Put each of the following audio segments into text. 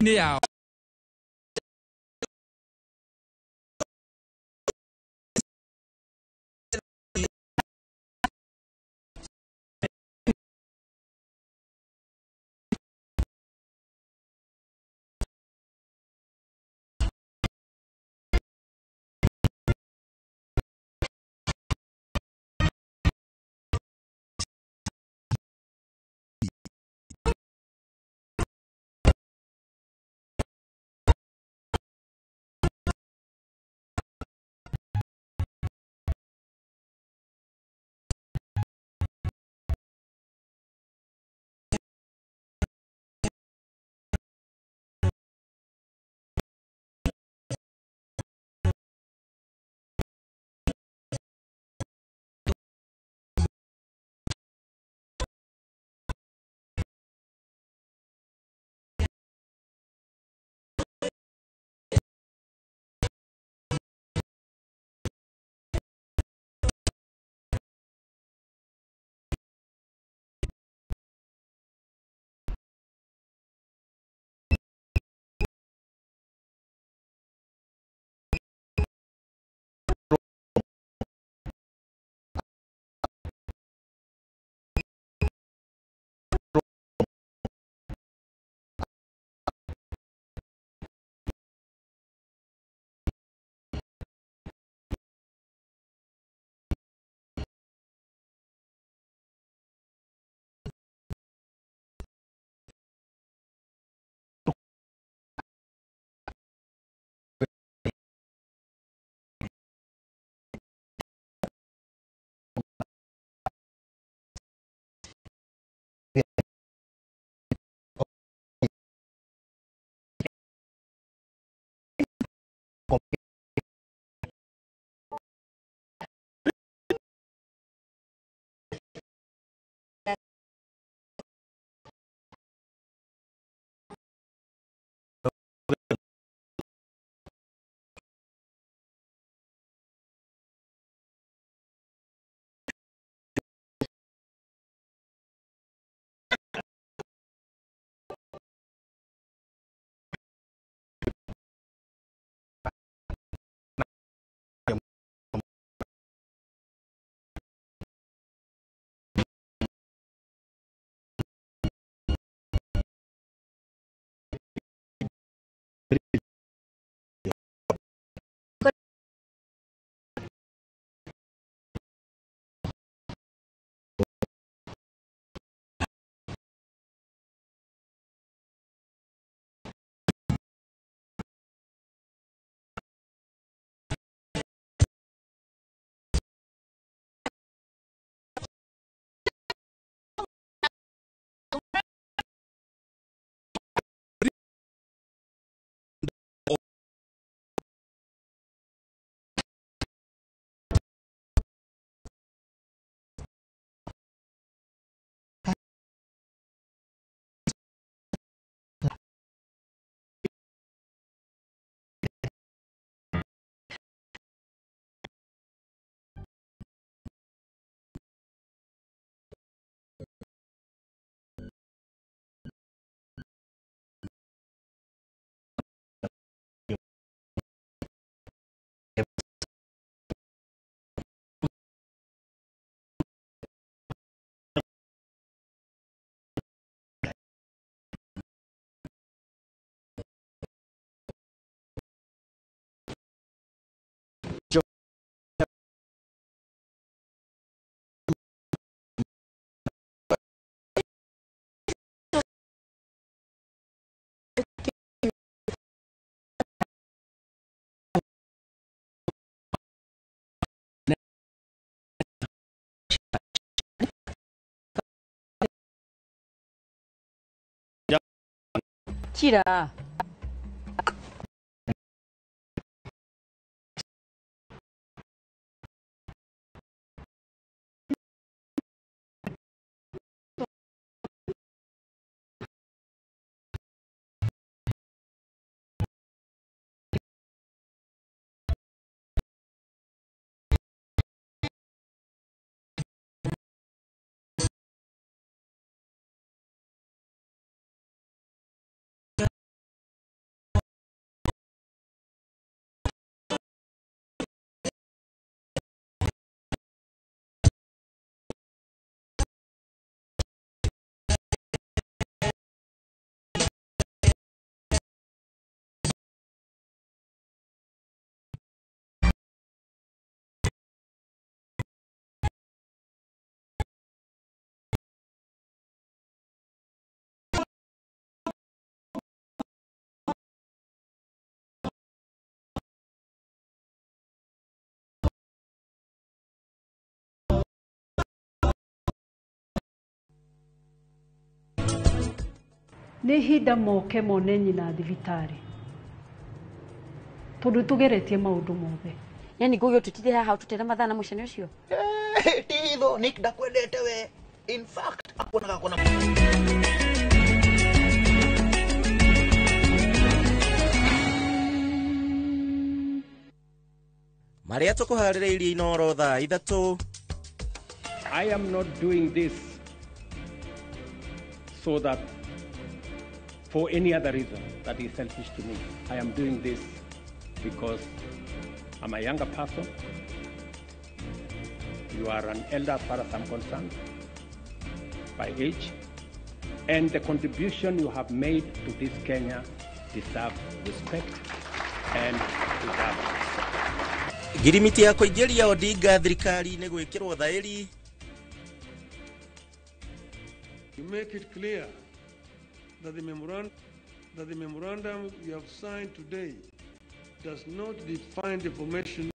Now. Tira. nĩ hinda moke mone nyina thibitarĩ tondũ tugeretie maũndũ mothe. Yani ngũgĩ ũtũtire haha ũtũtĩra mathana mũcene ũcio. Titho Nick ndakwendete we. In fact akuonaga kuna Maria tukuharireirie inoro thaa ithatu. I am not doing this so that for any other reason that is selfish to me. I am doing this because I'm a younger person. You are an elder as far as I'm concerned by age. And the contribution you have made to this Kenya deserves respect and deserves. Girimiti ya kuingiria Odinga thirikari ni gwikirwo thairi. You make it clear that the memorandum you have signed today does not define the formation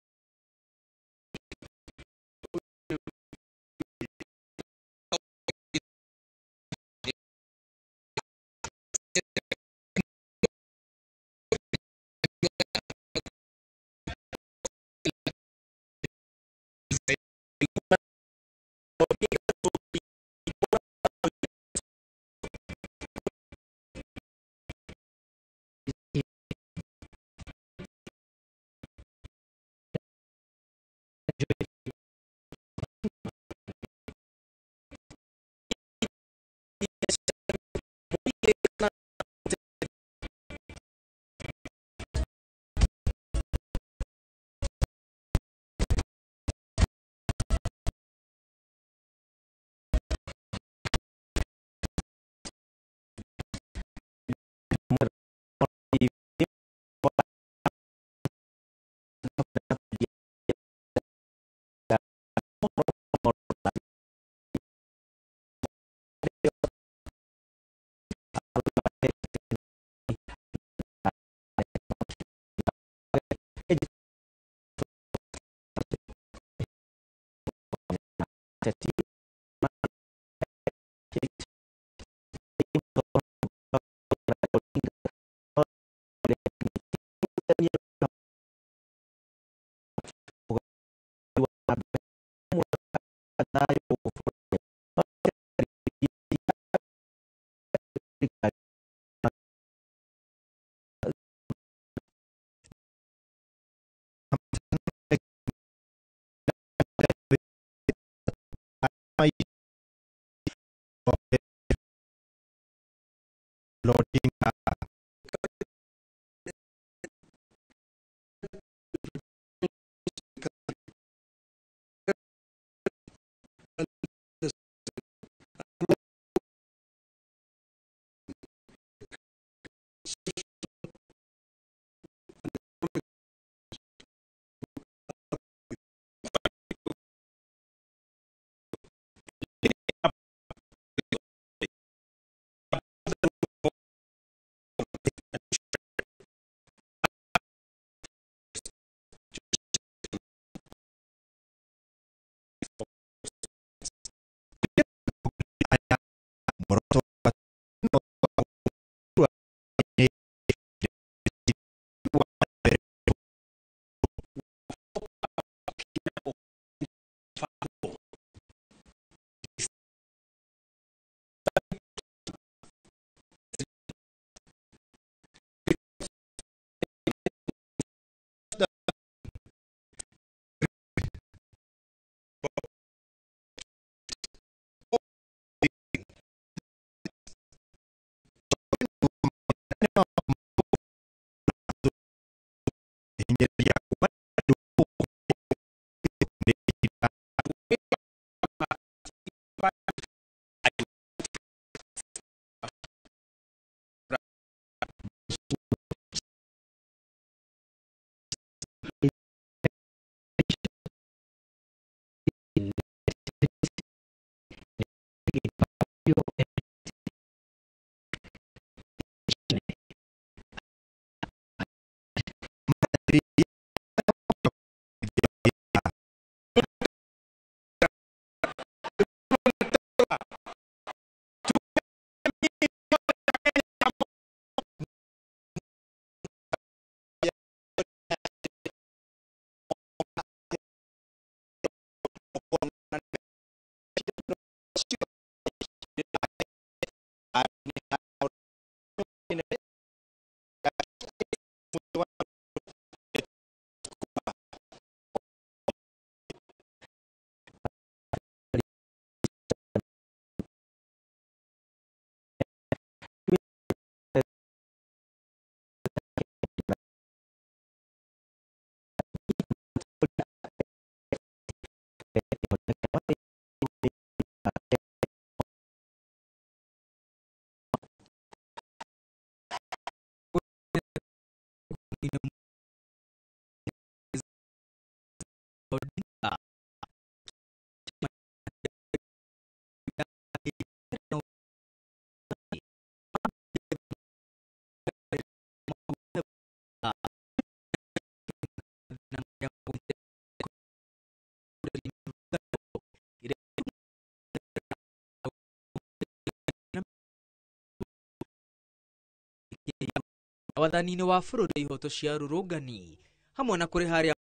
wathani-inĩ wa bũrũri ihoto cia rũrũngani hamwe na kũrĩ harĩa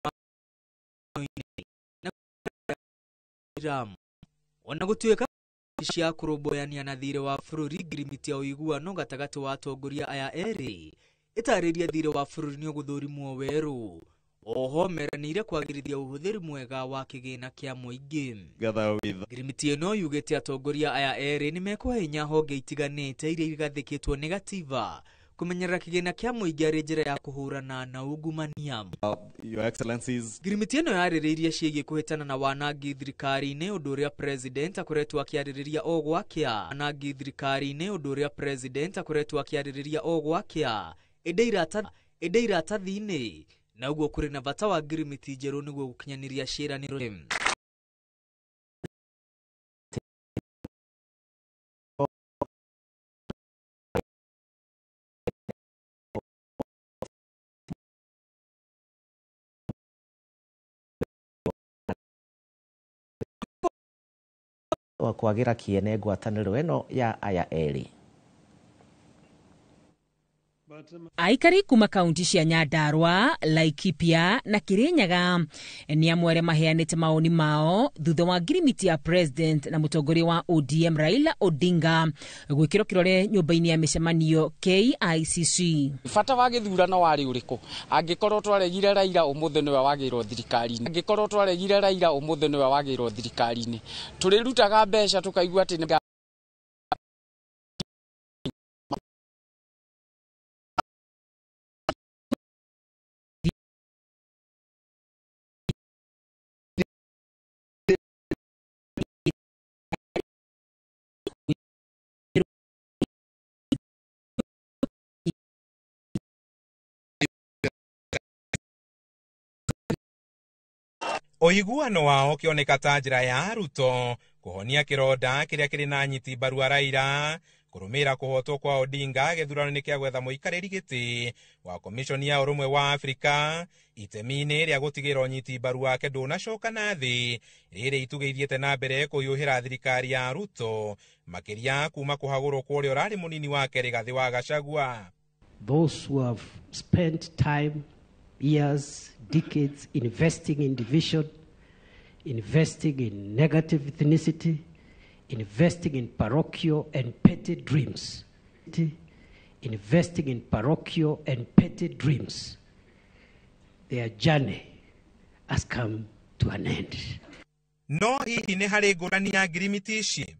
ona gũtuĩka cia kũrũmbũyania na thirĩ wa bũrũri ngirimiti ya ũiguano gatagatĩ wa atongoria aya erĩ ĩtarĩria thirĩ wa bũrũri nĩ ũgũthũrimwo werũ. Oho meranĩire kwagĩrithia ũhũthĩri mwega wa kĩgĩna kĩa mũingĩ. Ngirimiti ĩno yugĩte atongoria aya erĩ nĩ mekũhe hinya honge itiganĩte iria igathĩkĩtwo nĩ gatiba kumenyerera kĩgĩna kĩa mũingĩ arĩ njĩra ya kũhũrana na ungumania. Your Excellencies. Ngirimiti ĩno yarĩrĩirie ciĩgiĩ kũhĩtana na wanangi thirikari-inĩ, ũndũ ũrĩa president akoretwo akĩarĩrĩria o gwakĩa. Wanangi thirikari-inĩ, ũndũ ũrĩa president akoretwo akĩarĩrĩria o gwakĩa. Ĩndĩ iratathi-inĩ na ũguo kũrĩ na bata wa ngirimiti njerũ nĩguo gũkinyanĩria ciĩranĩro. wa kwagira kiene ngwatanĩro ĩno ya aya erĩ. Aikari kuma kaunti cia Nyandarua, Laikipia na Kirinyaga ni amwe maheanĩte maoni mao thutha wa ngirimiti ya president na mũtongoria wa ODM Raila Odinga gwĩkĩrwo kĩrore nyũmba-inĩ ya mĩcemanio KICC. Bata wa gĩthurano warĩ ũrĩkũ? Angĩkorwo twaregire Raila ũmũthĩ nĩwe wagĩrwo thirikari-inĩ. Angĩkorwo twaregire Raila ũmũthĩ nĩwe wagĩrwo thirikari-inĩ. Tũrĩrutaga mbeca tukaigua atĩ Ũiguano wao kĩoneka ta njĩra ya Ruto kũhonia kĩronda kĩrĩa kĩrĩ na nyiti mbaru a Raila kũrũmĩrĩra kũhotwo kwa Odinga gĩthurano-inĩ kĩa gwetha mũikarĩri gĩtĩ wa komishoni ya ũrũmwe wa Afrika itemi-inĩ rĩa gũtigĩra ũnyiti mbaru wake ndũnacoka na thĩ rĩrĩ itugĩithiĩte na mbere kũhiũhĩra thirikari ya Ruto makĩria kuma kũhagũrwo kwa ũrĩa ũrarĩ mũnini wake Rigathĩ wa Gachagua. Those who have spent time, years, decades investing in division, investing in negative ethnicity, investing in parochial and petty dreams. Investing in parochial and petty dreams. Their journey has come to an end. No hihi nĩ harĩ ngũrani ya ngirimiti ici?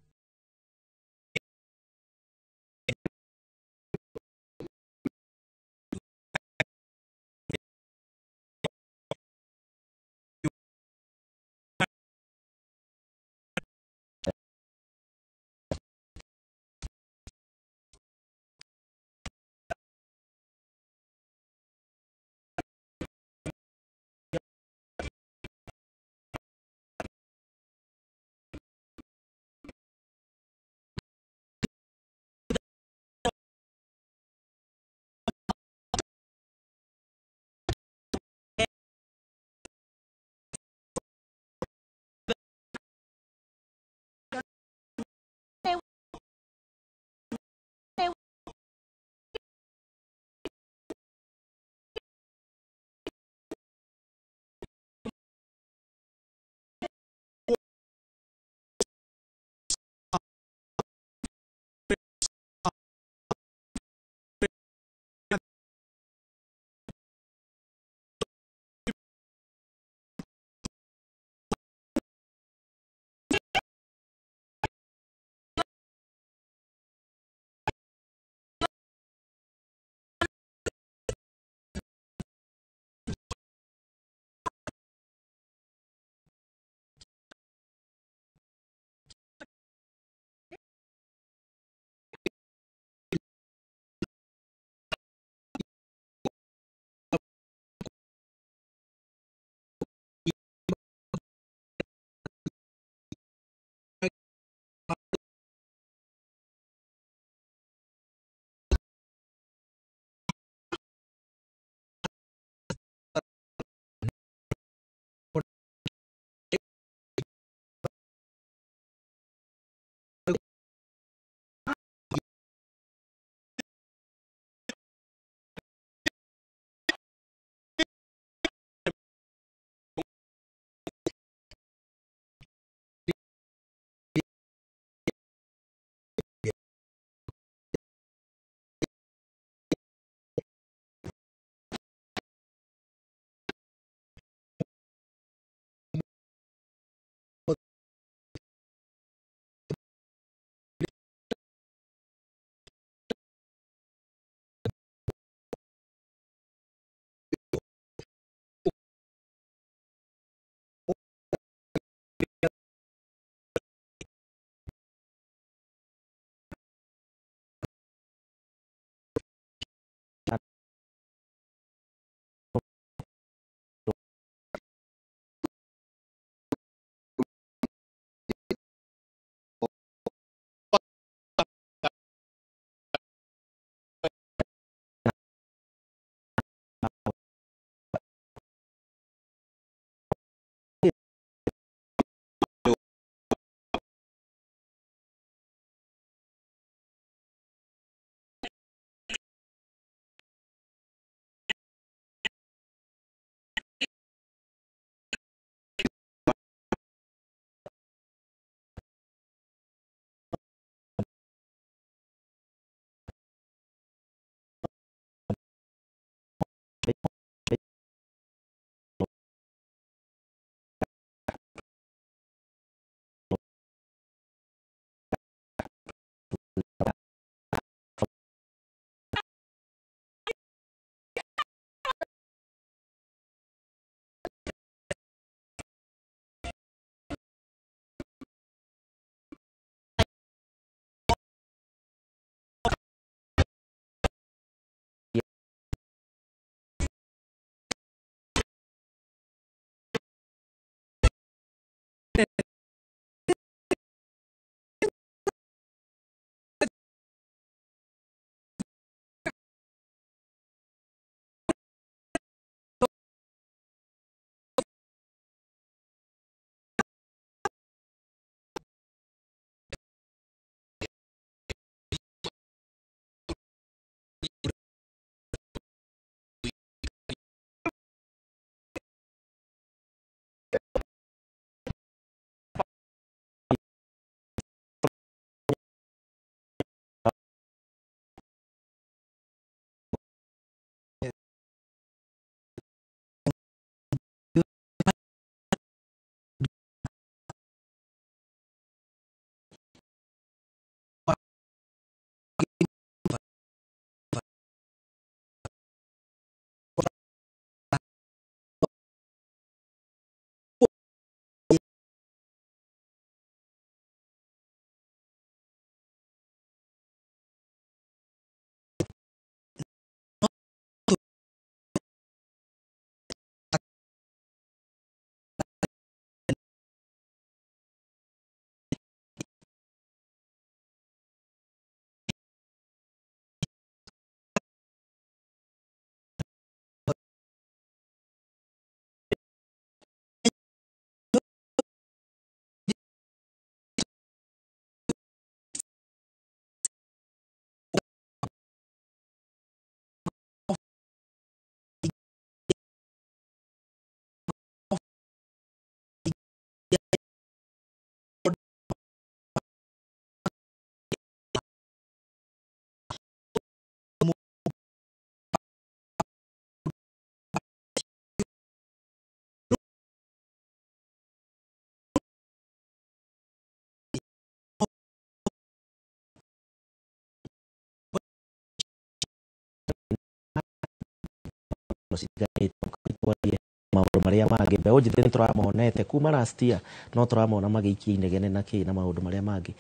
citiganĩte maũndũ marĩa mangĩ mbeũ njĩthĩ nĩ tũramonete kuma last year no tũramona magĩikia inegene na kĩ na maũndũ marĩa mangĩ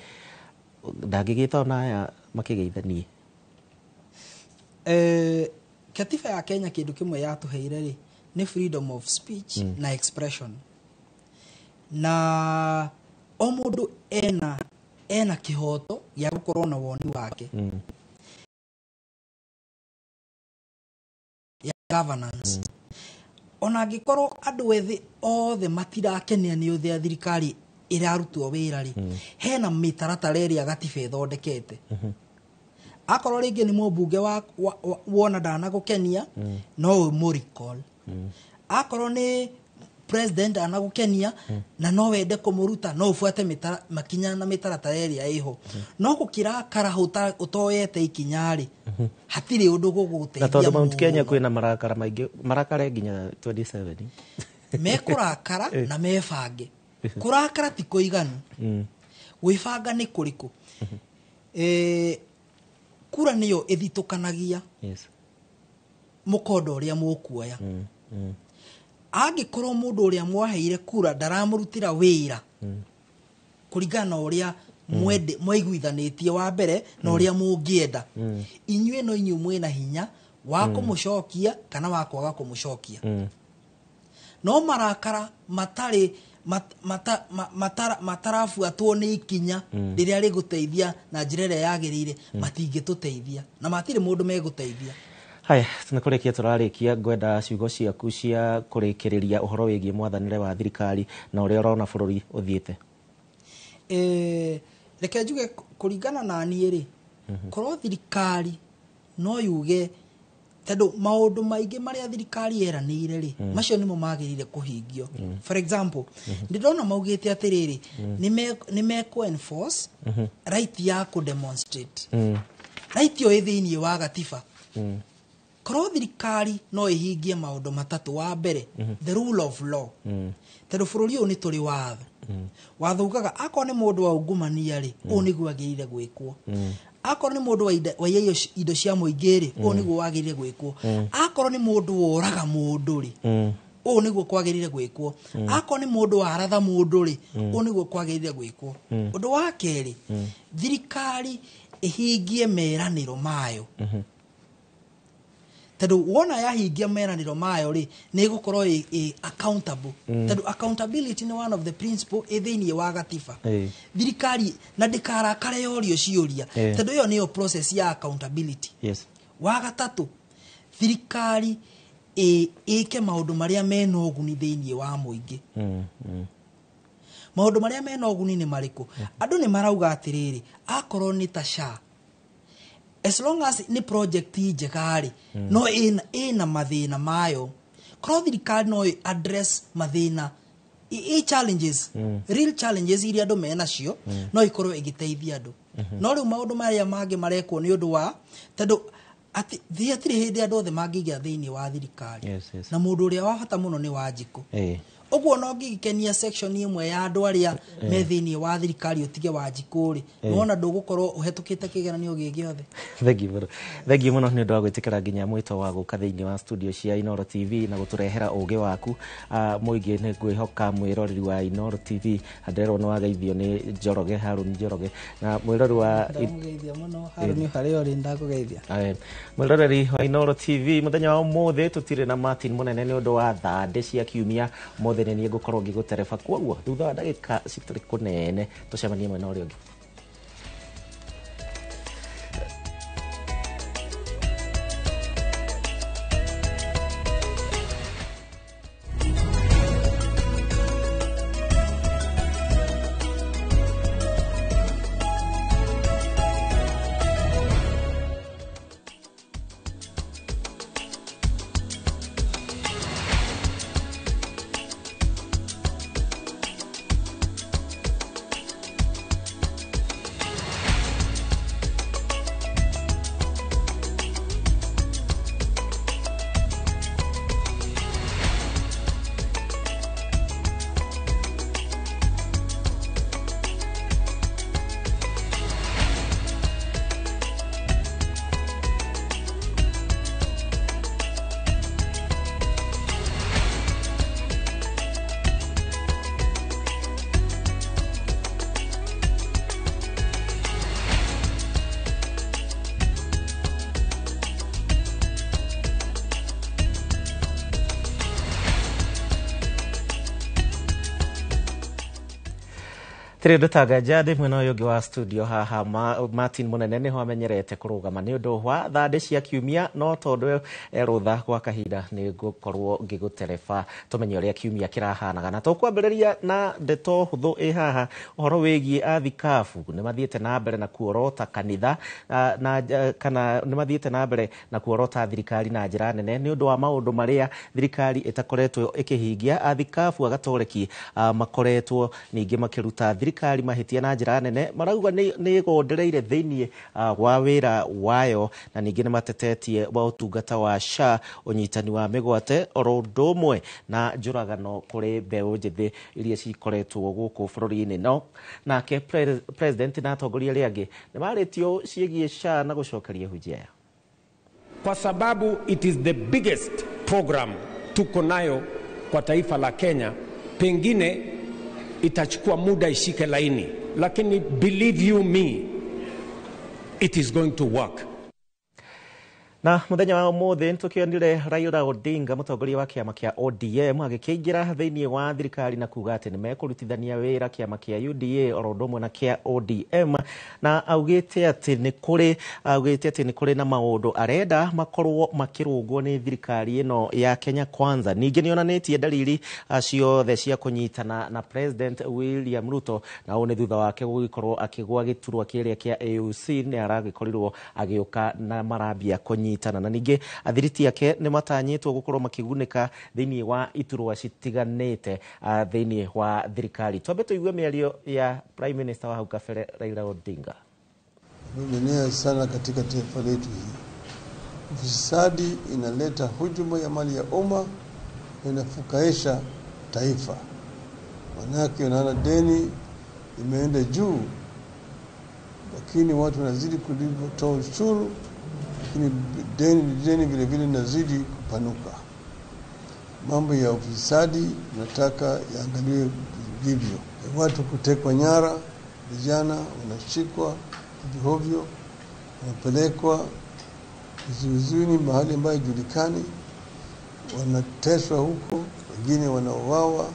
ndangĩgĩta ona aya makĩgeithanie katiba ya Kenya kĩndũ kĩmwe yatũheire rĩ nĩ freedom of speech na expression na o mũndũ ena kĩhoto gĩa gũkorwo na woni wake ya governance ona angĩkorwo andũ ethĩ othe matirakenia nĩ ũthĩ ya thirikari ĩrarutwo wĩra rĩ hena mĩtaratara ĩrĩa gatiba ĩthondekete akorwo rĩngĩ nĩ mũmbunge wona ndanagũkenia no ũmũrecall akorwo nĩ president anagũkenia na no wende kũmũruta no ũbuate makinya na mĩtaratara ĩrĩa ĩho no gũkĩrakara ũtoyete ikinya rĩ hatirĩ ũndũ gũgũteithia na tondũ Mount Kenya kwĩna marakara maingĩ marakara nginya 27 mekurakara na mebange kurakara ti kũiganu gwĩbanga nĩ kũrĩkũ kura nĩyo ĩthitũkanagia mũkondo ũrĩa mũkuoya angĩkorwo mũndũ ũrĩa mwaheire kura ndaramũrutĩra wĩra kũringana ũrĩa mwaiguithanĩtie wa mbere na ũrĩa mũngĩenda inyuĩ no inyuĩ mwĩna hinya wa kũmũcokia kana wa kwaga kũmũcokia no marakara matarĩ matarabuatwo nĩ ikinya rĩrĩa rĩgũteithia na njĩra ĩrĩa yagĩrĩire matingĩtũteithia na matirĩ mũndũ megũteithia haya tunakũrĩkia tũrarĩkia ngwenda ciugo ciaku cia kũrĩkĩrĩria ũhoro wĩgiĩ mwathanĩre wa thirikari na ũrĩa ũrona bũrũri ũthiĩte reke njuge kũringana na niĩ rĩ korwo thirikari no yuge tondũ maũndũ maingĩ marĩa thirikari yeranĩire rĩ macio nĩmo magĩrĩire kũhingio for example ndĩrona maugĩte atĩrĩrĩ nĩ meko enforce right ya kũdemonstrate right yo thĩinĩ wa gatiba korwo thirikari no ĩhingie maũndũ matatũ wa mbere the rule of law tondũ bũrũri ũyũ nĩ tũrĩ watho watho ugaga akorwo nĩ mũndũ wa ungumania rĩ ũũ nĩguo agĩrĩire gwĩkwo akorwo nĩ mũndũ wa indo cia mũingĩ rĩ ũũ nĩguo wagĩrĩire gwĩkwo akorwo nĩ mũndũ woraga mũndũ rĩ ũũ nĩguo kwagĩrĩire gwĩkwo akorwo nĩ mũndũ waratha mũndũ rĩ ũũ nĩguo kwagĩrĩire gwĩkwo ũndũ wa kerĩ thirikari ĩhingie meranĩro mayo tondũ wona yahingia meranĩro mayo rĩ nĩ ĩgũkorwo accountable tondũ accountability nĩ one of the principle thĩinĩ wa gatiba thirikari na ndĩkarakare yorio ciũria tondũ ĩyo nĩyo process ya accountability wa gatatũ thirikari ĩke maũndũ marĩa mena ũguni thĩinĩ wa mũingĩ maũndũ marĩa mena ũguni nĩ marĩkũ andũ nĩ marauga atĩrĩrĩ akorwo nĩ ta SHA as long as ni project njegari no ina mathina mayo korwo thirikari no address mathina challenges real challenges iria andũ menacio no ikorwo igĩteithia andũ no rĩu maũndũ marĩa mangĩ marekwo nĩ ũndũ wa tondũ hatirĩ hĩndĩ andũ othe mangĩigĩa thĩinĩ wa thirikari na mũndũ ũrĩa wa bata mũno nĩ Wanjikũ ũguo no ngĩkenia section ĩmwe ya andũ arĩa me thĩinĩ wa thirikari ũtige Wanjikũ rĩ nona ndũgũkorwo ũhetũkĩte kĩgeranio gĩgĩothe thengi mũno nĩ ũndũ wa gwĩtĩkĩra nginya mwĩto wa gũka thĩinĩ wa studio cia Inooro TV na gũtũrehera ũgĩ waku mũingĩ nĩ ngwĩhoka mwĩroreri wa Inooro TV nderwo nĩ wageithio nĩ Njoroge Harũni Njoroge na mwĩroreri wa Harũni harĩa ũrĩ ndakũgeithia mwĩroreri wa Inooro TV mũthenya wa ũmũthĩ tũtirĩ na Martin mũnene nĩ ũndũ wa thandĩ cia kiumia mũthenya nĩ ngũkorwo ngĩgũtereba kwoguo thutha wa ndagĩka citarĩ kũnene tũcemanie mwena ũrĩa ũngĩ Tiri ndutaga jadi mwena uyu wa studio haha Martin Munene ni ho amenyerete kurugama ni undu wa thande cia kiumia no tondu rutha gwa kahinda ni gukorwo ngigutereba tumenye uria kiumia kirahanaga na tukwambiriria na ndeto huthu haha uhoro wigie athikafu ni mathiete na mbere na kuorota kanitha na kana ni mathiete na mbere na kuorota thirikari na njira nene ni undu wa maundu maria thirikari itakoretwo ikihingia athikafu agatoreki makoretwo ningi makiruta thirikari mahitia na njira nene marauga ni gondereire thiini wa wira wayo na ningi ni matetetie wa utungata wa SHA unyitani wa migwate orodumwe na njuragano kuri mbeu njithi iria cikoretwo guku bururi-ini no nake president na atongoria riangi ni maritio ciegie SHA na gucokeria hujia kwa sababu it is the biggest program tuko nayo kwa taifa la Kenya. Pengine itachukua muda ishike laini, lakini believe you me, it is going to work. Na muthenya wa umuthi ntukionire Raila Odinga mutongoria wa kiama kia ODM agikingira thiini wa thirikari na kuga ati ni mekurutithania wira kiama kia UDA orodumwe na kia ODM na augite ati ni kuri na maundu arenda makorwo makirungwo ni thirikari ino ya Kenya Kwanza. Ningi ni onanitie dalili ciothe cia kunyitana na President William Ruto na one thutha wake gugikorwo akigwa giturwa kiria kia AUC ni aragikorirwo agiuka na marambia nyitana na ningi athiriti yake ni matanyitwo gukorwo makigunika thiini wa iturwa citiganite thiini wa thirikari. Twambe tuigue miario ya Prime Minister wa hau kabere Raila Odinga. Tumeonea sana katika taifa letu hii. Ufisadi inaleta hujuma ya mali ya umma, inafukaisha taifa. Manake unaona deni imeenda juu, lakini watu wanazidi kutoa ushuru, lakini deni vile vile nazidi kupanuka. Mambo ya ufisadi nataka yaangaliwe vivyo. Watu kutekwa nyara, vijana wanashikwa hovyo, wanapelekwa vizuizini mahali ambayo julikani, wanateswa huko, wengine wanauawa.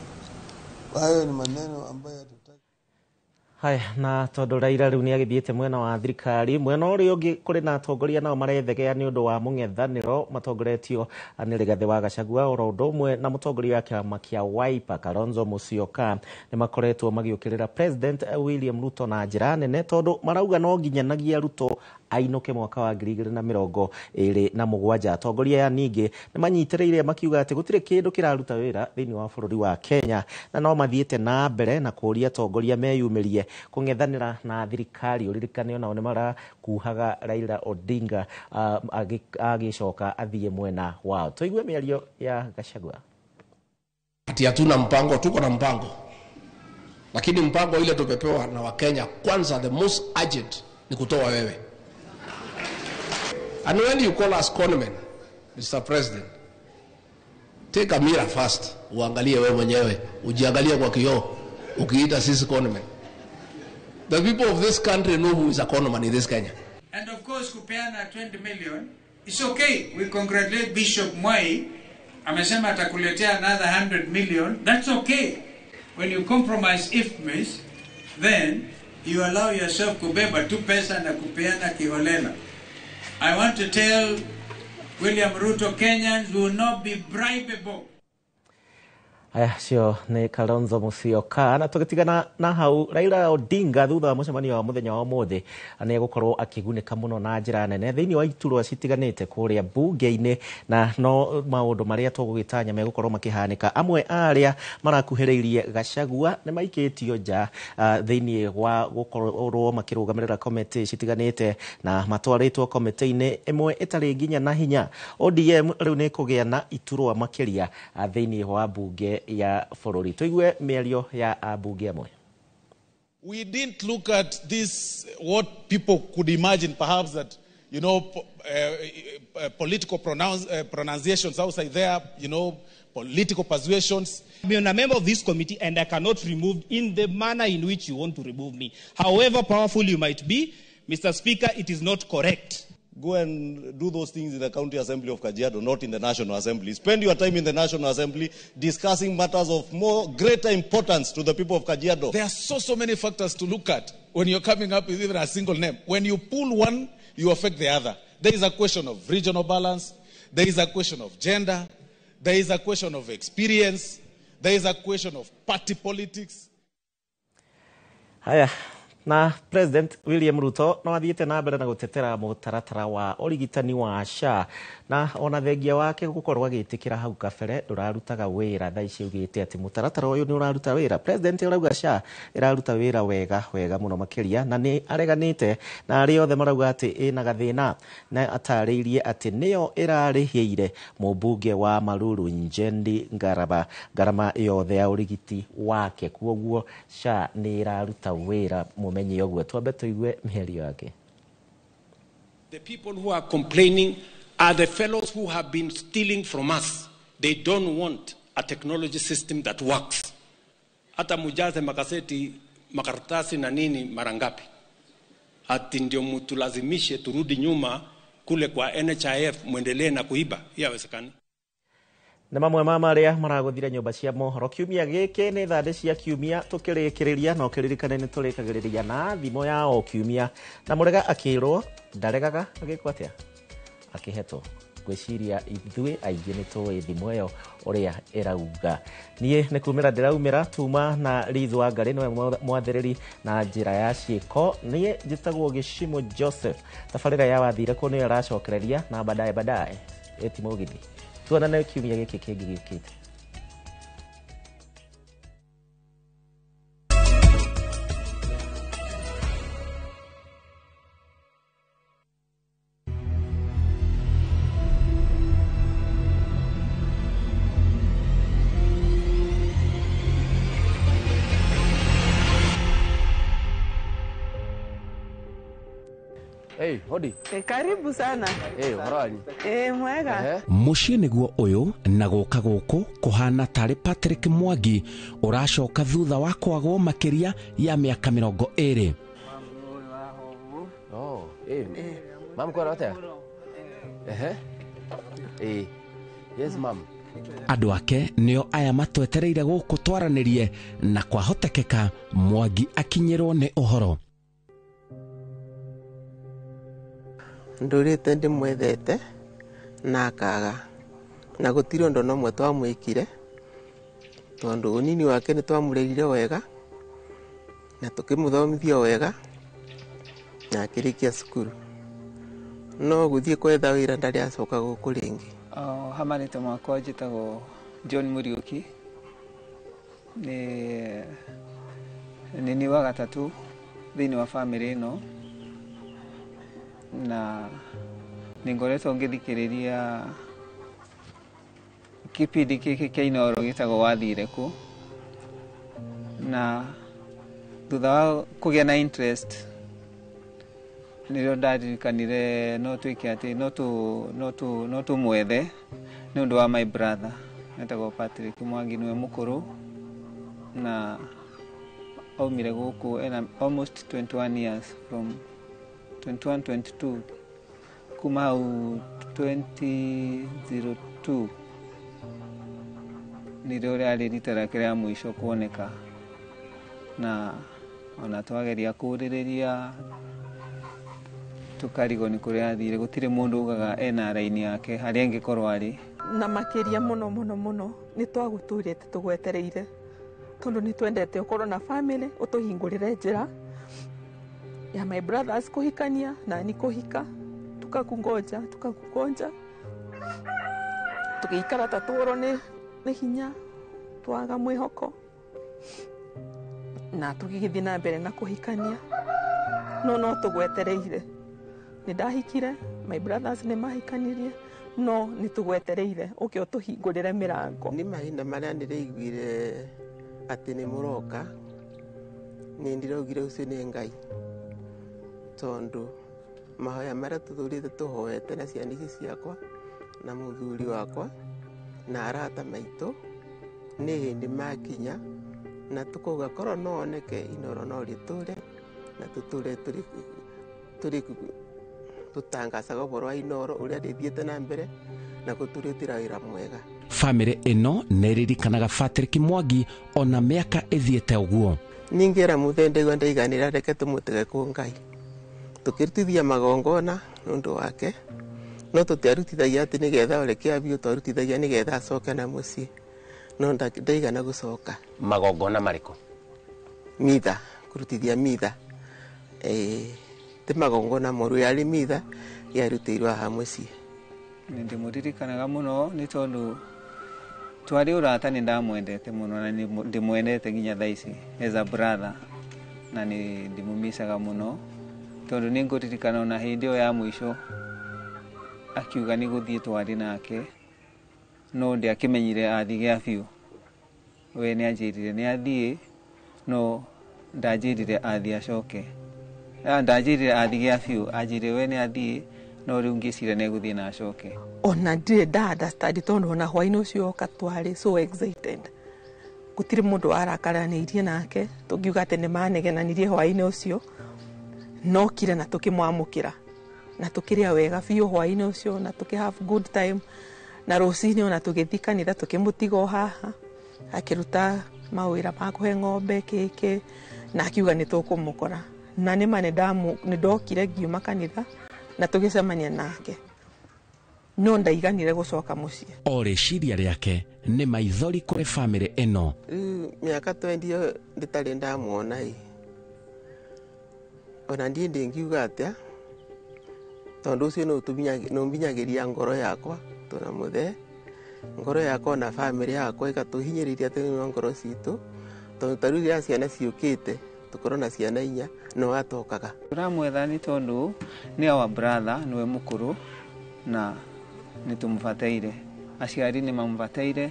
Hayo ni maneno ambayo Hai na tondu Raila riu ni agithiete mwena wa thirikari mwena uri ungi kuri na atongoria nao marethegea ni undu wa mungethaniro matongoretio ni Rigathi wa Gachagua orodumwe na mutongoria wa kiama kia Wiper Kalonzo Musyoka ni makoretwo magiukirira President William Ruto na njira nene tondu marauga no nginyanagia Ruto ainuke mwaka wa 2027. Atongoria ya ningi ni manyitiriire makiuga ati gutire kindu kiraruta wira thiini wa bururi wa Kenya na no mathiete na mbere na kuria atongoria meyumirie kungethanira na thirikari. Uririkane ona one mara kuhaga Raila Odinga agicoka athie mwena wao. Tuigue miario ya Gachagua. Ati hatuna mpango, tuko na mpango, lakini mpango ile tumepewa na Wakenya Kwanza, the most urgent ni kutoa wewe. And when you call us conmen, Mr. President, take a mirror first. Uangalie wewe mwenyewe, ujiangalie kwa kioo ukiita sisi conmen. The people of this country know who is a conman in this Kenya. And of course kupeana 20 million, it's okay. We congratulate Bishop Mwai. Amesema atakuletea another 100 million. That's okay. When you compromise IFMIS, then you allow yourself kubeba tu pesa na kupeana kiholela. I want to tell William Ruto, Kenyans will not be bribable. Aya cio ni Kalonzo Musyoka na tugitigana na hau Raila Odinga thutha wa mucemanio wa muthenya wa muthi ni gukorwo akigunika muno na njira nene thiini wa iturwa citiganite kuria bunge-ini na no maundu maria tugugitanya megukorwo makihanika. Amwe aria marakuhiriirie Gachagua ni maikitio nja thiini wa gukorwo makirugamirira committee citiganite na matwaritwo committee-ini imwe itari nginya na hinya. ODM riu ni kugia na iturwa makiria thiini wa bunge ya forori. Tuigue miario ya abunge amwe. We didn't look at this, what people could imagine, perhaps that, you know, political pronunciations outside there, you know, political persuasions. I'm a member of this committee and I cannot remove in the manner in which you want to remove me. However powerful you might be, Mr. Speaker, it is not correct go and do those things in the County Assembly of Kajiado, not in the National Assembly. Spend your time in the National Assembly discussing matters of greater importance to the people of Kajiado. There are so many factors to look at when you're coming up with even a single name. When you pull one, you affect the other. There is a question of regional balance. There is a question of gender. There is a question of experience. There is a question of party politics. Haya, na President William Ruto no athiete na mbere na gutetera mutaratara wa origitani wa SHA na ona thengia wake gukorwo agitikira hau kabere ndurarutaga wira tha ici ugite ati mutaratara uyu ni uraruta wira. President urauga SHA iraruta wira wega muno makiria na ni areganite na ari othe marauga ati ina gathina na atariirie ati niyo irarihiire mubunge wa Maruru Njendi Ngarama yothe ya origiti wake kuoguo SHA ni iraruta wira mumenyi ogwo twambe tuigue miherio yake. The people who are complaining are the fellows who have been stealing from us. They don't want a technology system that works. Hata mujaze makaseti makaratasi na nini marangapi. Ati ndio mutulazimishe turudi nyuma kule kwa NHIF muendelee na kuiba. Yawezekani. Na mamwe maria maraguthira nyumba cia mohoro kiumia giki ni thande cia kiumia tukirikiriria no kiririkane ni turikagiriria na thimo ya o kiumia na murega akirwo ndaregaga agikwatia akihetwo gwiciria ithui aingi ni tuwe thimo yo uria irauga nie ni kumira ndiraumira tuma na Ridhwa Ngari no mwathiriri na njira ya ciiko nie njitagwo Gishimo Joseph tafarira ya wathire ko ni aracokereria na baadaye eti mugithi tuonane kiumia giki kingi gikite. Hey, hodi. Karibu sana. Warani. Mwega. Muciĩ nĩguo ũyũ na gũka gũkũ kũhana tarĩ Patrick Mwangi ũracoka thutha wa kwagwo makĩria ya mĩaka 20. Mam kwa rata. Yes mam. Andũ ake nĩo aya matwetereire gũkũ twaranĩrie na kwahotekeka Mwangi akinyĩrwo nĩ ũhoro. Ndurite ndimwethete na akaga na gutiri ndo no mwe twamwikire tondu unini wake ni twamureire wega na tukimuthomithia wega na akirikia cukuru no guthie kwetha wira ndari acoka guku ringi. Hamarite mwako njitagwo John Muriuki ni wa gatatu thini wa family ino na ningoretwo ngithikiriria kipindi giki kia Inooro gitagwo wathire ku na thutha wa kugia na interest nĩrĩo ndaririkanire no twĩke atĩ no tũmwethe nĩ ũndũ wa my brother etagwo Patrick Mwangi nĩwe mũkũrũ na aumire gũkũ ena almost 21 years from 21-22 kuma hau 2002 nĩrĩo rĩarĩ rita rĩake rĩa mũico kuoneka na ona twageria kũrĩrĩria tukarigwo nĩ kũrĩa athire gũtirĩ mũndũ ugaga ena raini yake harĩa angĩkorwo arĩ na makĩria mũno nĩ twagũtũrĩte tũgwetereire tondũ nĩ twendete ũkorwo na family ũtũhingũrĩre njĩra ya my brothers kuhikania na ni kuhika tukakungoja tukiikara tatũrwo nĩ hinya twaga mwĩhoko na tũgĩgĩthiĩ na mbere na kuhikania no tũgwetereire nĩ ndahikire my brothers nĩ mahikanirie no nĩ tũgwetereire ũke ũtũhingũrĩre mĩrango. Nĩ mahinda marĩa ndĩraiguire atĩ nĩ mũroka nĩ ndĩraugire ũcio nĩ Ngai tondu mahoya marĩa tũthurĩte tũhoete na ciana ici ciakwa na mũthuri wakwa na arata maitũ nĩ hĩndĩ makinya na tukauga korwo no oneke Inooro no rĩtũre na tũtũre tũrĩ tutangacaga ũhoro wa Inooro ũrĩa ndĩthiĩte na mbere na gũtũrutĩra wĩra mwega. Family ĩno nĩririkanaga Patrick Mwangi ona mĩaka ĩthiĩte ũguo. Ningĩra mũthende ndaiganĩra reke tũmũtege kũ Ngai. Tũkĩrutithia magongona nũndũ wake no tũtiarutithagia atĩ nĩgetha oreke abio twarutithagia nĩgetha acoke na mũciĩ. No ndaigana gũcoka. Magongona marĩkũ? Mitha, kurutithia mitha. Te magongona moru yari mitha yarutĩirwo aha mũciĩ. Ndĩmũririkanaga mũno nĩ tondũ twarĩ ũrata nĩ ndamwendete mũno na ndĩmwendete nginya thaa ici as a brother, na nĩ ndĩmũmicaga mũno tondũ nĩ ngũririkana ona hĩndĩ ĩyo ya mũico akiuga nĩ gũthiĩ twarĩ nake no ndiakĩmenyire athiĩ biũ. We nĩ anjĩrire nĩ athiĩ no ndanjĩrire athiĩ acoke. Ndanjĩrire athiĩ biũ, anjĩrire we nĩ athiĩ no rĩu ngĩcira nĩ egũthiĩ na acoke. Ona ndirĩ nda-understand tondũ ona hwaĩ-inĩ ũcio oka twarĩ so excited. Gũtirĩ mũndũ warakaranĩirie nake, tũngiuga atĩ nĩ manegenanirie hwaĩ-inĩ ũcio, nokire na tũkĩmwamũkĩra na tũkĩrĩa wega biũ hwaĩ-inĩ ũcio na tũkĩ have good time, na rũcinĩ ona tũgĩthiĩ kanitha tũkĩmũtiga o haha akĩruta mawĩra ma kũhe ng'ombe kĩkĩ na akiuga nĩ tũkũmũkora. Na nĩma nĩ ndokire ngiuma kanitha na tũgĩcemania nake no ndaiganire gũcoka mũciĩ. O rĩciria rĩake nĩ maithori kũrĩ family ĩno. Mĩaka 20 nditarĩ ndamuona ona ndiĩ ndĩngiuga atĩa tondũ ũcio no mbinyagĩria ngoro yakwa tũnamũthe ngoro yakwa na family yakwa ĩgatũhinyĩrĩria atĩ ngoro citũ tondũ tarĩu rĩrĩa ciana ciũkĩte tukorwo na ciana 4 no atokaga. Turamwetha nĩ tondũ nĩ our brother, nĩwe mũkũrũ na nĩ tũmũbataire. Aciari nĩ mamũbataire.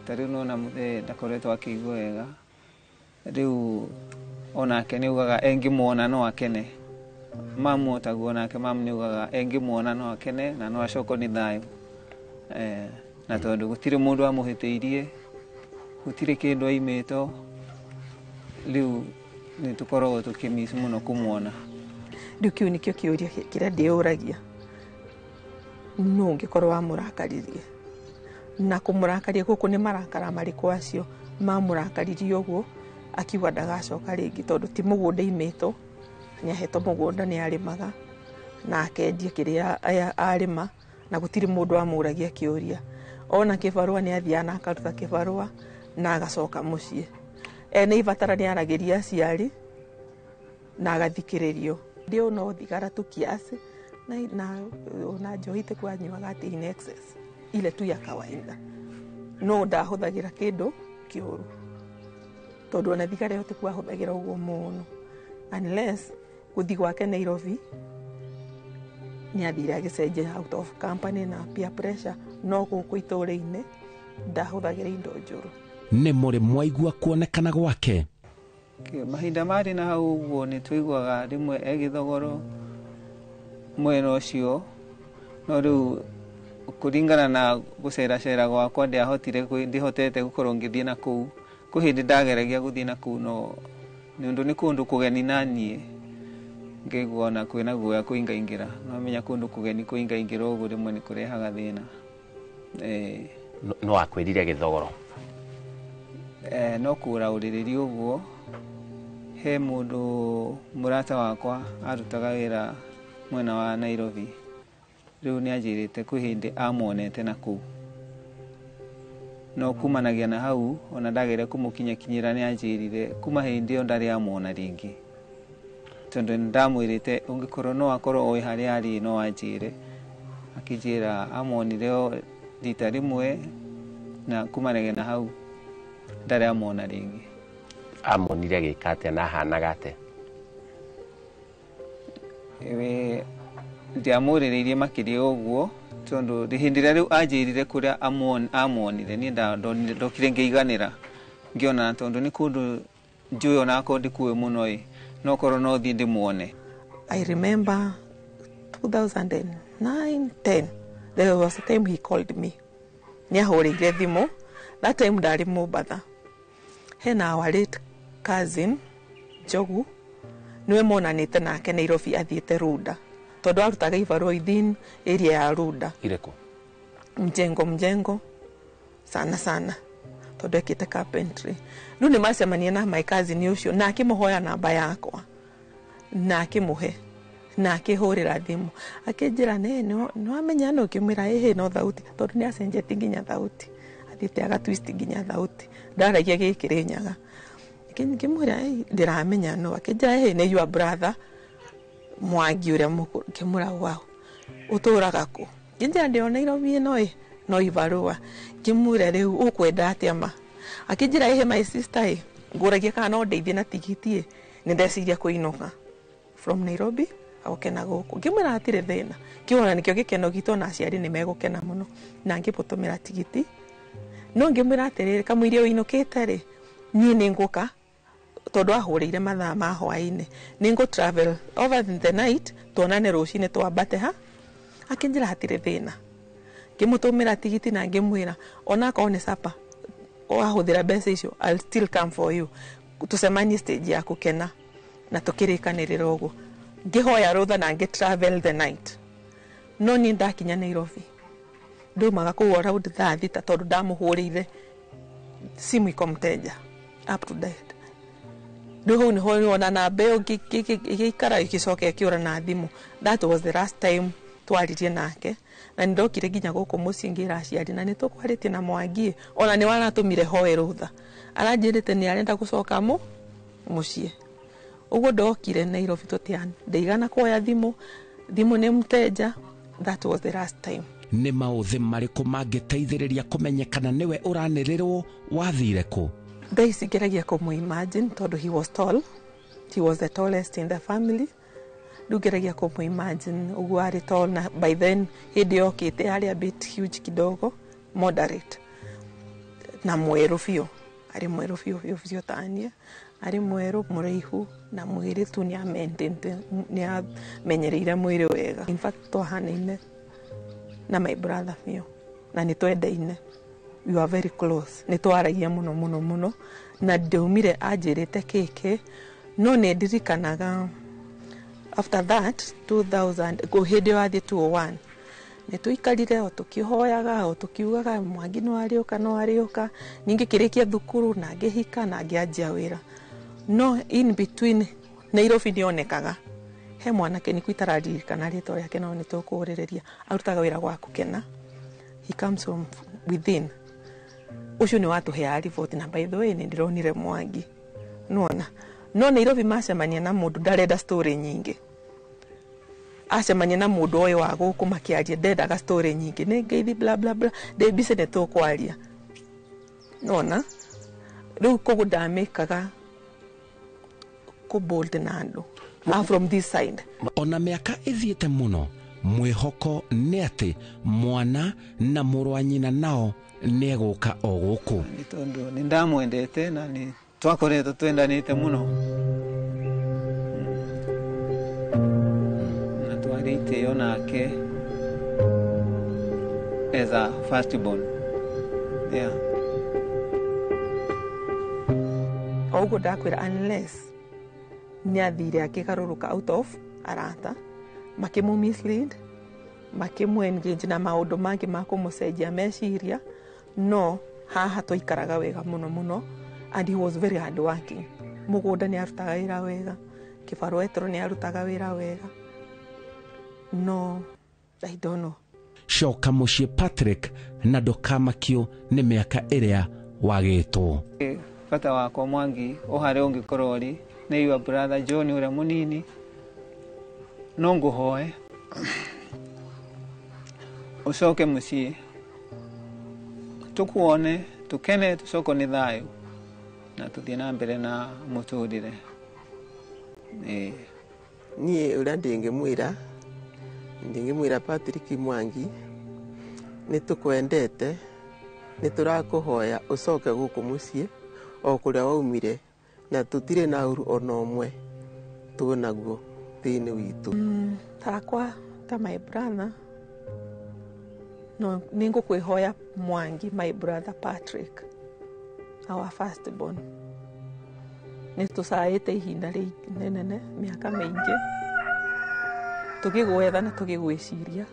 Tarĩu nona ndakoretwo akĩigua wega. Rĩu onake nĩ ugaga engĩmuona no akene. Mamu otaguo nake mamu nĩ ugaga engĩmuona no akene na no acoko nĩ thayũ. Na tondũ gũtirĩ mũndũ amũhĩtĩirie, gũtirĩ kĩndũ aimĩto, rĩu nĩ tũkoragwo tũkĩmiss mũno kũmuona. Rĩu kĩu nĩkĩo kĩũria kĩrĩa ndĩyũragia, nũ ũngĩkorwo wamũrakaririe na kũmũrakaria gũkũ nĩ marakara marĩkũ acio mamũrakaririe ũguo akiuga ndagacoka rĩngĩ tondũ ti mũgũnda imĩtwo, nĩahetwo mũgũnda nĩ arĩmaga na akendia kĩrĩa arĩma na gũtirĩ mũndũ amũragia kĩũria. Ona kĩbarũa nĩ athiaga na akaruta kĩbarũa na agacoka mũciĩ. Nĩ ibatara nĩ aragĩria aciari na agathikĩrĩrio. Ndio no thigara tu kiasi na njohi tĩkwanyuaga atĩ in excess ile tu ya kawaida. No ndahũthagĩra kĩndũ kĩũru tondũ ona thigara ĩyo tĩkwahũthagĩra ũguo mũno unless gũthiĩ gwake Nairobi nĩ athire agĩcenjia out of company na peer pressure, no gũkũ itũũra-inĩ ndahũthagĩra indo njũru. Nĩ mũrĩ mwaigua kuonekana gwake? Mahinda marĩ na hau ũguo nĩ tũiguaga rĩmwe egĩthogoro mwena ũcio, no rĩu kũringana na gũceracera gwakwa ndihotete gũkorwo ngĩthiĩ na kũu. Kwĩ hĩndĩ ndageragia gũthiĩ na kũu no nĩ ũndũ nĩ kũndũ kũgeni na niĩ ngĩigua ona kwĩna guoya kũingaingĩra. No menya kũndũ kũgeni kũingaingĩra ũguo rĩmwe nĩ kũrehaga thĩna. No akwĩrire gĩthogoro? No kũra ũrĩrĩri ũguo. He mũndũ mũrata wakwa arutaga wĩra mwena wa Nairobi. Rĩu nĩ anjĩrĩte kwĩ hĩndĩ amuonete na kũu. No kumanagia na hau ona ndagere kũmũkinyakinyĩra nĩ anjĩrire kuma hĩndĩ ĩyo ndarĩ amuona rĩngĩ. Tondũ ndamwĩrĩte ũngĩkorwo no akorwo oĩ harĩa arĩ no anjĩre. Akĩnjĩra amuonire o rita rĩmwe na kumanagia na hau ndarĩ amuona rĩngĩ. Amuonire gĩka atĩa na ahanaga atĩa? Ndiamũrĩrĩirie makĩria ũguo tondũ hĩndĩ ĩrĩa rĩu anjĩrire kũrĩa amuonire niĩ ndokire ngĩiganĩra ngĩona tondũ nĩ kũndũ njũĩ ona akorwo ndikuĩ mũno no korwo no thiĩ ndĩmuone. I remember 2009-10 there was a time he called me. Nĩahũrĩire thimũ. That time ndarĩ Mũmbatha. Hena our late cousin Njogu niwe monanĩte nake Nairobi athiĩte Runda tondu arutaga ibarua within area ya Runda ireko mjengo sana tondu ekite carpentry. Riu ni macemania na my cousin ucio na akimuhoya namba yakwa na akimuhe na akihurira thimu akinjira no amenya no kimwira no thauti tondu ni acenjetie nginya thauti athite agatwist nginya thauti ndaragia gikirinyaga kimwira ndiramenya no akinjira ni your brother Mwangi uria kimura wao uturaga ku kinjira ndiona Nairobi no ibarua kimura riu ukwenda atia ma akinjira my sister nguragia kana no ndeithie na tigiti ni ndeciria kuinuka from Nairobi agukena guku ngimwira atire thina kiona nikio gikeno gitu na aciari ni megukena muno na ngibutumira tigiti no ngimwira atire kamwire uinukite ri ni ninguka tondu ahurire mathaa ma hwaini ningu travel over the night tuonane rucine twambate ha akinjira hatire thina ngimutumira tigiti na ngimwira ona kone sapa ahuthira mbeca icio I'll still come for you tucemanie stage ya kukena na tukirikanirira uguo ngihoya rutha na ngi travel the night no ni ndakinya Nairobi ndumaga ku around thaa thita tondu ndamuhurire simu ikomteja up to date nduho ni honi ona na beo gikara ikicoka kiura na thimu. That was the last time twaririe nake na ndokire nginya guku mucii ngira aciari na nitukwaritie na Mwangi ona ni wanatumire hoe rutha aranjirite ni arenda gucoka mucii uguo ndokire Nairobi tutiana ndeigana kuoya thimu ni mteja. That was the last time. Nĩ maũthĩ marĩkũ mangĩteithĩrĩria kũmenyekana nĩwe ũranĩrĩrwo wathire kũ? Daisy ngeragia kumuimagine tondu he was tall. He was the tallest in the family. Ngeragia kumuimagine uguo ari tall na by then hindi okite ari a bit huge kidogo, moderate. Na mweru fio. Ari mweru fio tania. Ari mweru muraihu na mwiri tu ni amenyereire mwiri wega. In fact twahanaine na my brother fio na nitwendeine. We were very close. Nitwaragia muno na ndeumire anjirite keke no ne ndirikanaga after that 2000 go hindi wa 201 nituikarire o tukihoyaga o tukiugaga Mwangi no ariuka ningi kirikia thukuru na ngihika na ngianjia wira no in between Nairobi nionekaga he mwanake nikuitararirikana rito yake no nitukurireria arutaga wira gwa kukena. He comes from within. Ucio ni watu hea report na by the way ni ndironire Mwangi nona no Nairobi macemania na mundu ndarenda story nyingi acemania na mundu oyo wa guku makiaria ndendaga story nyingi ni ngeithi bla bla bla de business to kwaria nona riu kogu ndamikaga ku bold na andu from this side. Ona miaka ithiete muno mwihoko nĩ atĩ mwana na mũrũ wa nyina nao nĩ egũka o gũkũ. Nĩ tondũ nĩ ndamwendete na nĩ twakoretwo twendanĩte mũno na twarĩ itĩo nake as a firstborn. Yeah. Oguo ndakwĩra unless nĩ athire akĩgarũrũka out of arata makimu mislead makimu engage na maundu mangi makumucenjia meciria no haha twaikaraga wega muno and he was very hard working. Mugunda ni arutaga wira wega, kibarwetro ni arutaga wira wega. No, I don't know. Coka muciĩ Patrick na ndukamakio nĩ mĩaka ĩrĩa wagĩtwo. Bata wakwa Mwangi ũharĩ ũngĩkorwo ũrĩ nĩ your brother John ũrĩa mũnini no ngũhoe ucoke muciĩ tukuone tukene tucoko nĩ thayũ na tuthie na mbere na mũtũrĩre. Niĩ ũrĩa ndingĩmwĩra Patrick Mwangi nĩ tũkwendete nĩ tũrakũhoya ucoke gũkũ muciĩ o kũrĩa waumire na tũtirĩ na ũru ona ũmwe tuonaguo thĩinĩ witũ. Takwa ta my brother no ningũkwĩhoya Mwangi, my brother Patrick, our firstborn. Nĩ tũcaĩte ihinda rĩnene mĩaka mĩingĩ tugigwetha na tugigwiciria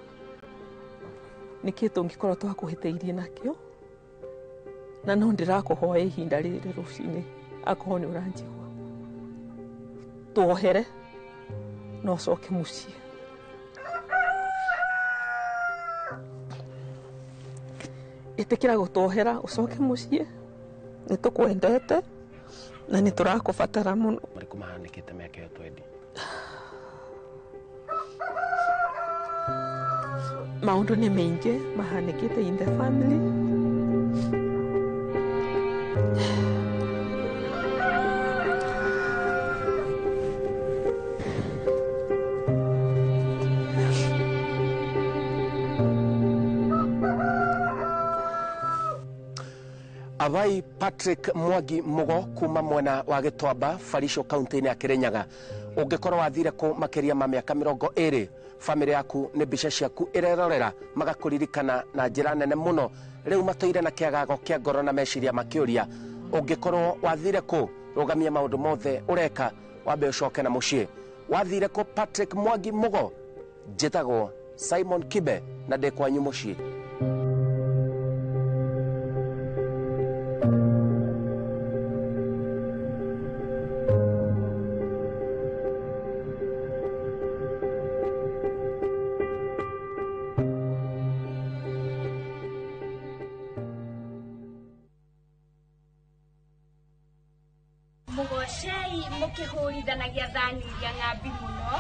niki tungikorwo twakuhiteirie nakio na no ndirakuhoya ihinda riri rucini akorwo ni uranjigua tuohere no coke mucii itikira gutohera ucoke mucii nitukwendete na niturakubatara muno mariku mahanikite meke yo twendi maundu ni maingi mahanikite in the family Abai Patrick Mwangi Mugo kuma mwena wa Gitwamba Farisho kaunti-ini ya Kirinyaga ungikorwo wathire ku makiria ma miaka 20 family yaku ni mbica ciaku irerorera magakuririkana na njira nene muno riu matoire na kiagago kia ngoro na meciria makiuria ungikorwo wathire ku rugamia maundu mothe ureka wambe ucoke na mucii wathire ku Patrick Mwangi Mugo njitagwo Simon Kibe na ndikwanyu mucii Mugocei mukihurithanagia thani iria ng'ambi muno